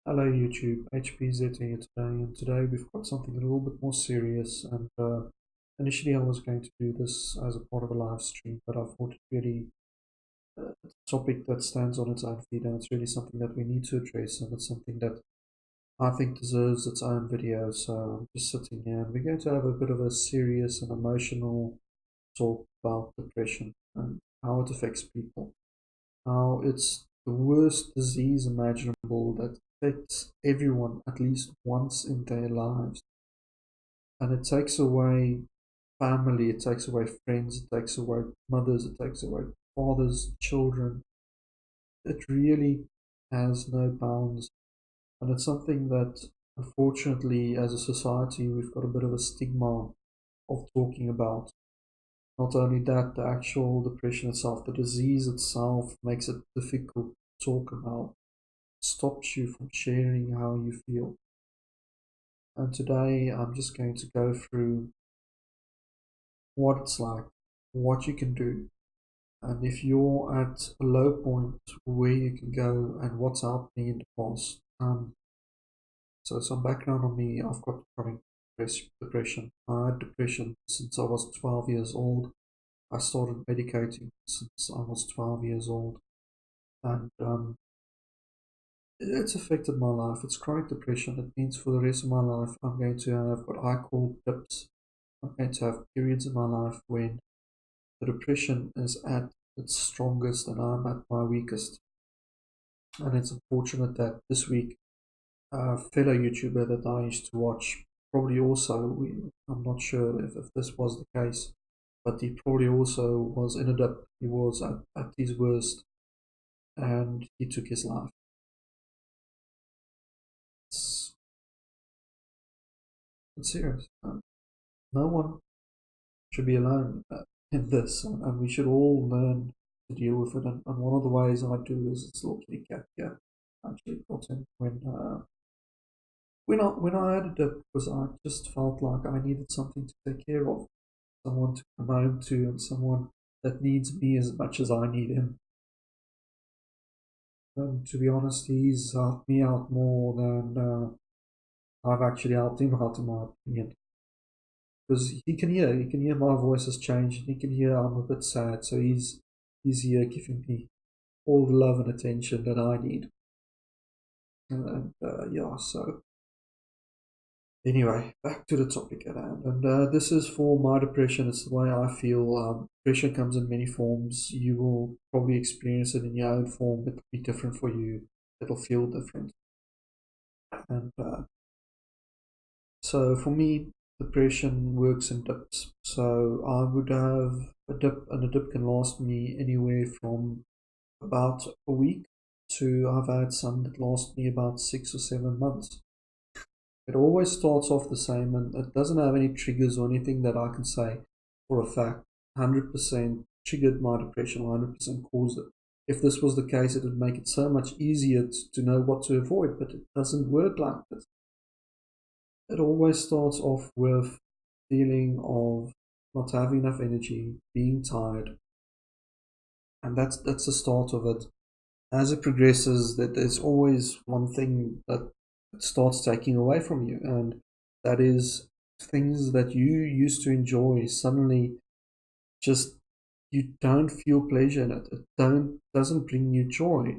Hello YouTube, HPZ here today, and today we've got something a little bit more serious. And initially I was going to do this as a part of a live stream, but I thought it really a topic that stands on its own feet, and it's really something that we need to address, and it's something that I think deserves its own video. So I'm just sitting here, and we're going to have a bit of a serious and emotional talk about depression and how it affects people. How it's the worst disease imaginable that affects everyone at least once in their lives. And it takes away family, it takes away friends, it takes away mothers, it takes away fathers, children. It really has no bounds. And it's something that, unfortunately, as a society, we've got a bit of a stigma of talking about. Not only that, the actual depression itself, the disease itself, makes it difficult to talk about, stops you from sharing how you feel. And today I'm just going to go through what it's like, what you can do, and if you're at a low point, where you can go and what's helped me in the past. So some background on me: I've got chronic depression. I had depression since I was 12 years old. I started medicating since I was 12 years old, and it's affected my life. It's chronic depression. It means for the rest of my life, I'm going to have what I call dips. I'm going to have periods in my life when the depression is at its strongest and I'm at my weakest. And it's unfortunate that this week, a fellow YouTuber that I used to watch, probably also, I'm not sure if this was the case, but he probably also was in a dip. He was at his worst, and he took his life. It's, it's serious. No one should be alone in this, and we should all learn to deal with it. And one of the ways I do is this little kitty cat here. I actually got him when I had a dip, because I just felt like I needed something to take care of, someone to come home to, and someone that needs me as much as I need him. And to be honest, he's helped me out more than I've actually helped him out, in my opinion. Because he can hear my voice has changed, and he can hear I'm a bit sad, so he's here giving me all the love and attention that I need. And yeah, so anyway, back to the topic at hand. And this is for my depression. It's the way I feel. Depression comes in many forms. You will probably experience it in your own form. It'll be different for you. It'll feel different. And so for me, depression works in dips. So I would have a dip, and a dip can last me anywhere from about a week to I've had some that last me about 6 or 7 months. It always starts off the same, and it doesn't have any triggers or anything that I can say for a fact 100% triggered my depression, 100% caused it. If this was the case, it would make it so much easier to know what to avoid, but it doesn't work like this. It always starts off with feeling of not having enough energy, being tired, and that's the start of it. As it progresses, that there's always one thing that starts taking away from you, and that is things that you used to enjoy suddenly just you don't feel pleasure in it. It doesn't bring you joy.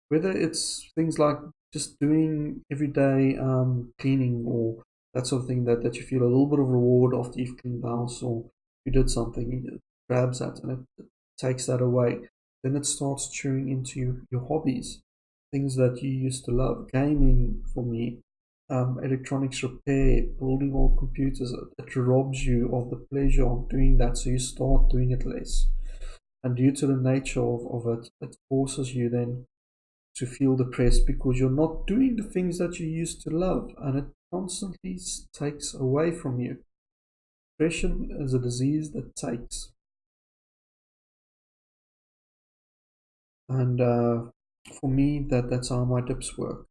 Whether it's things like just doing everyday cleaning or that sort of thing, that you feel a little bit of reward after you've cleaned the house, or you did something, it grabs that and it takes that away. Then it starts chewing into your hobbies, things that you used to love. Gaming for me, electronics repair, building old computers, it robs you of the pleasure of doing that, so you start doing it less. And due to the nature of it, it forces you then to feel depressed because you're not doing the things that you used to love, and it constantly takes away from you. Depression is a disease that takes. And for me, that's how my dips work.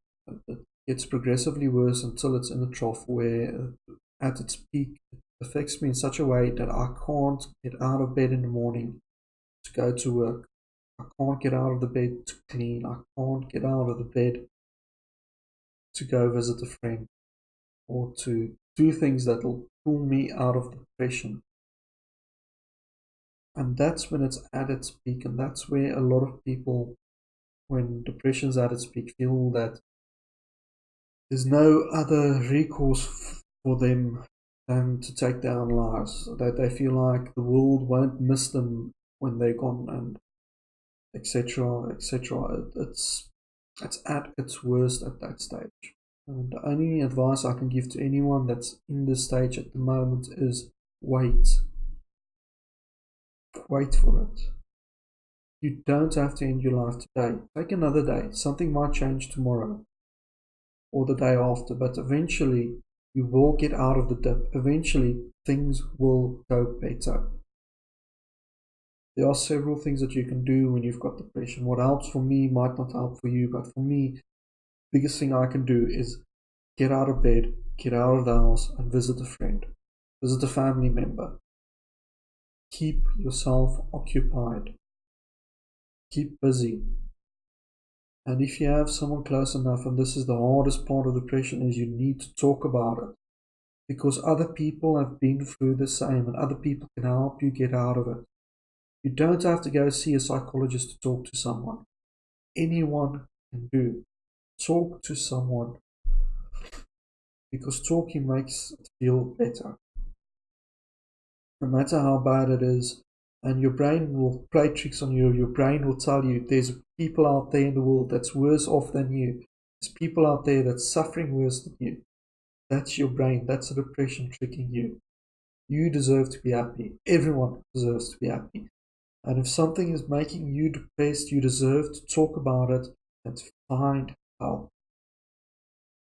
It gets progressively worse until it's in a trough where, at its peak, it affects me in such a way that I can't get out of bed in the morning to go to work. I can't get out of the bed to clean. I can't get out of the bed to go visit a friend or to do things that will pull me out of depression. And that's when it's at its peak, and that's where a lot of people, when depression's at its peak, feel that there's no other recourse for them than to take their own lives. That they feel like the world won't miss them when they're gone, and etc. etc. It's at its worst at that stage. And the only advice I can give to anyone that's in this stage at the moment is wait. Wait for it. You don't have to end your life today. Take another day. Something might change tomorrow or the day after, but eventually you will get out of the dip. Eventually things will go better. There are several things that you can do when you've got depression. What helps for me might not help for you, but for me, the biggest thing I can do is get out of bed, get out of the house, and visit a friend, visit a family member. Keep yourself occupied. Keep busy. And if you have someone close enough, and this is the hardest part of depression, is you need to talk about it. Because other people have been through the same, and other people can help you get out of it. You don't have to go see a psychologist to talk to someone. Anyone can do. Talk to someone. Because talking makes it feel better. No matter how bad it is, and your brain will play tricks on you. Your brain will tell you there's people out there in the world that's worse off than you. There's people out there that's suffering worse than you. That's your brain. That's a depression tricking you. You deserve to be happy. Everyone deserves to be happy. And if something is making you depressed, you deserve to talk about it and to find help.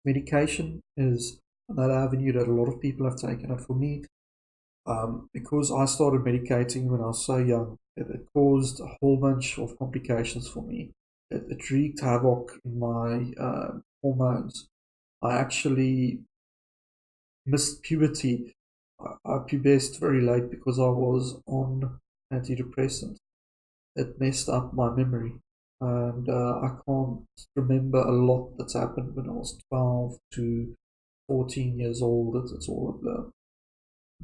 Medication is another avenue that a lot of people have taken. And for me, because I started medicating when I was so young, it caused a whole bunch of complications for me. It wreaked havoc in my hormones. I actually missed puberty. I pubesced very late because I was on antidepressants. It messed up my memory, and I can't remember a lot that's happened when I was 12 to 14 years old. It's all a blur.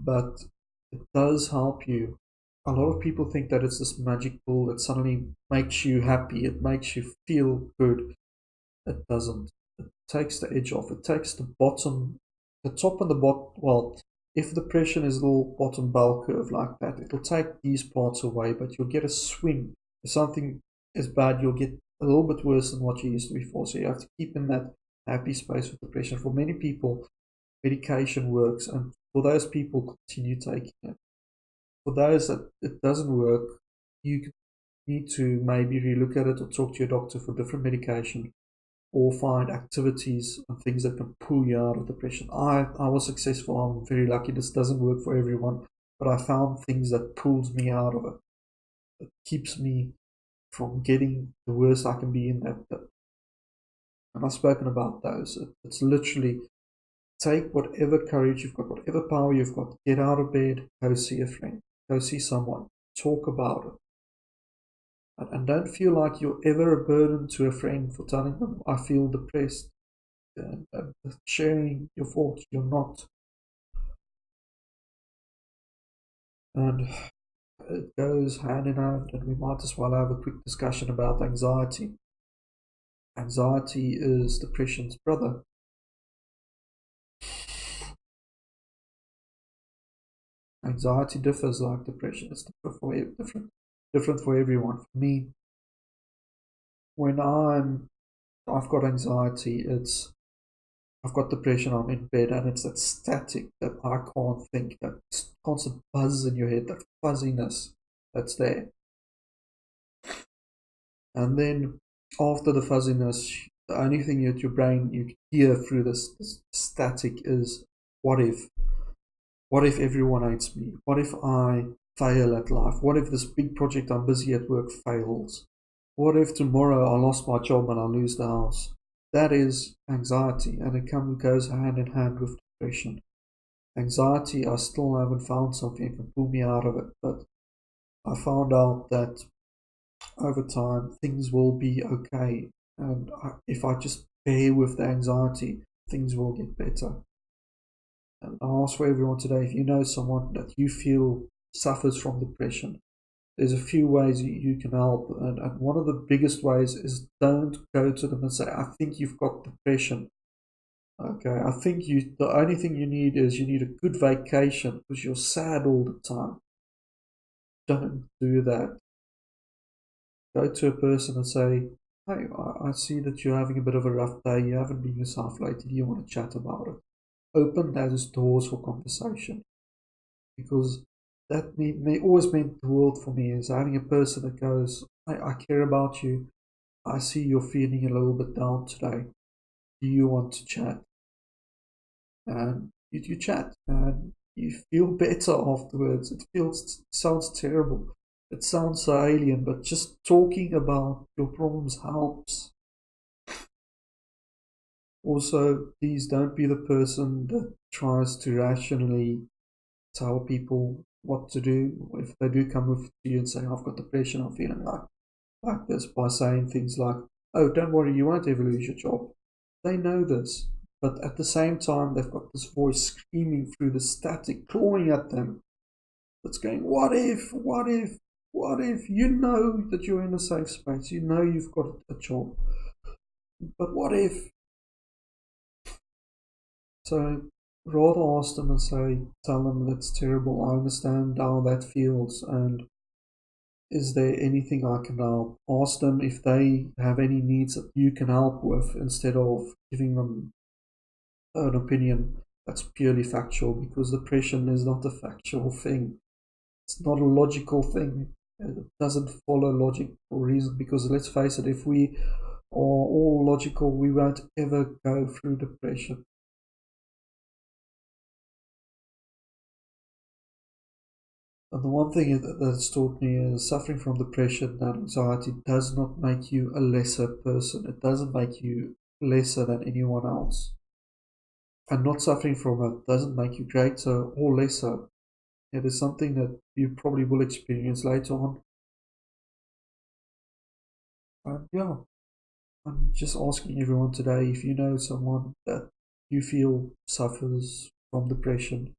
But it does help you. A lot of people think that it's this magic pill that suddenly makes you happy, it makes you feel good. It doesn't. It takes the edge off. It takes the bottom, the top and the bottom. Well, if depression is a little bottom bell curve like that, it'll take these parts away, but you'll get a swing. If something is bad, you'll get a little bit worse than what you used to before. So you have to keep in that happy space with depression. For many people, medication works, and for those people, continue taking it. For those that it doesn't work, you need to maybe relook at it or talk to your doctor for different medication, or find activities and things that can pull you out of depression. I was successful. I'm very lucky. This doesn't work for everyone, but I found things that pulls me out of it. It keeps me from getting the worst I can be in that pit. And I've spoken about those. It's literally take whatever courage you've got, whatever power you've got, get out of bed, go see a friend, go see someone, talk about it. And don't feel like you're ever a burden to a friend for telling them, I feel depressed. And sharing your thoughts, you're not. And it goes hand in hand, and we might as well have a quick discussion about anxiety. Anxiety is depression's brother. Anxiety differs like depression. It's different for everyone. For me, when I've got anxiety, I've got depression, I'm in bed, and it's that static that I can't think, that constant buzz in your head, that fuzziness that's there. And then after the fuzziness, the only thing that your brain you hear through this static is, what if? What if everyone hates me? What if I fail at life? What if this big project I'm busy at work fails? What if tomorrow I lost my job and I lose the house? That is anxiety, and it goes hand in hand with depression. Anxiety, I still haven't found something that can pull me out of it, but I found out that over time things will be okay, and if I just bear with the anxiety, things will get better. And I ask for everyone today, if you know someone that you feel suffers from depression, there's a few ways you can help. And one of the biggest ways is don't go to them and say, I think you've got depression. Okay, I think the only thing you need is you need a good vacation because you're sad all the time. Don't do that. Go to a person and say, hey, I see that you're having a bit of a rough day. You haven't been yourself lately. Do you want to chat about it? Open those doors for conversation, because that may always meant the world for me, is having a person that goes, I care about you. I see you're feeling a little bit down today. Do you want to chat? And you chat and you feel better afterwards. Sounds terrible. It sounds so alien, but just talking about your problems helps. Also, please don't be the person that tries to rationally tell people what to do. If they do come with you and say, I've got depression, I'm feeling like this, by saying things like, oh, don't worry, you won't ever lose your job. They know this, but at the same time, they've got this voice screaming through the static, clawing at them, that's going, what if, what if, what if? You know that you're in a safe space, you know you've got a job, but what if? So rather ask them and say, tell them that's terrible, I understand how that feels, and is there anything I can help? Ask them if they have any needs that you can help with, instead of giving them an opinion that's purely factual, because depression is not a factual thing. It's not a logical thing. It doesn't follow logic or reason, because let's face it, if we are all logical, we won't ever go through depression. And the one thing that's taught me is suffering from depression and anxiety does not make you a lesser person. It doesn't make you lesser than anyone else. And not suffering from it doesn't make you greater or lesser. It is something that you probably will experience later on. And yeah, I'm just asking everyone today, if you know someone that you feel suffers from depression,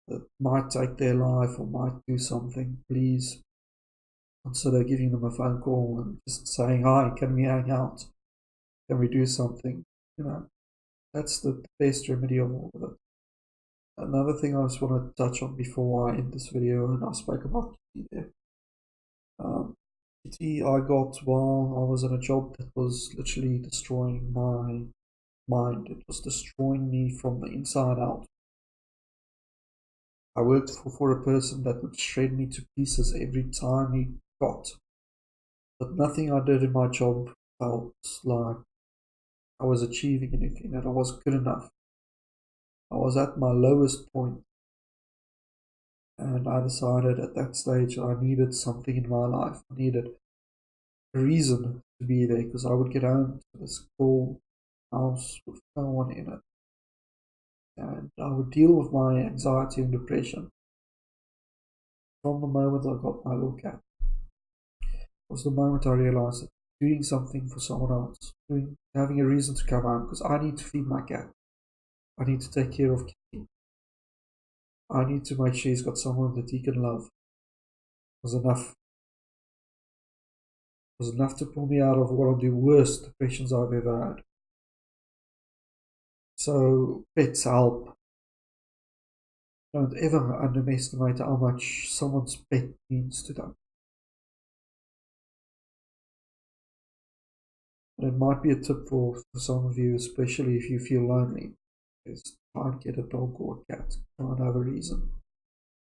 that might take their life or might do something, please consider giving them a phone call and just saying, hi, can we hang out? Can we do something? You know, that's the best remedy of all of it. Another thing I just want to touch on before I end this video, and I spoke about Kitty there. Kitty I got while I was in a job that was literally destroying my mind. It was destroying me from the inside out. I worked for a person that would shred me to pieces every time he got. But nothing I did in my job felt like I was achieving anything, that I was good enough. I was at my lowest point, and I decided at that stage I needed something in my life. I needed a reason to be there, because I would get home to this cool house with no one in it, and I would deal with my anxiety and depression from the moment I got my little cat. It was the moment I realized that doing something for someone else, having a reason to come home, because I need to feed my cat, I need to take care of Kitty, I need to make sure he's got someone that he can love, was enough. It was enough to pull me out of one of the worst depressions I've ever had. So pets help. Don't ever underestimate how much someone's pet means to them. And it might be a tip for some of you, especially if you feel lonely, is try and get a dog or a cat. Try and have a reason.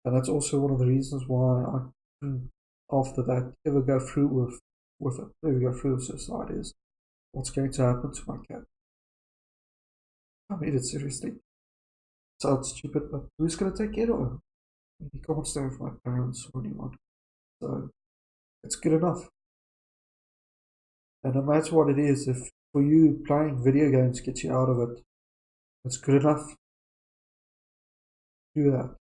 And that's also one of the reasons why I didn't, after that, ever go through with it, ever go through with suicide, is what's going to happen to my cat. I mean it seriously. It sounds stupid, but who's going to take care of him? He can't stay with my parents or anyone. So it's good enough. And no matter what it is, if for you playing video games gets you out of it, it's good enough. Do that.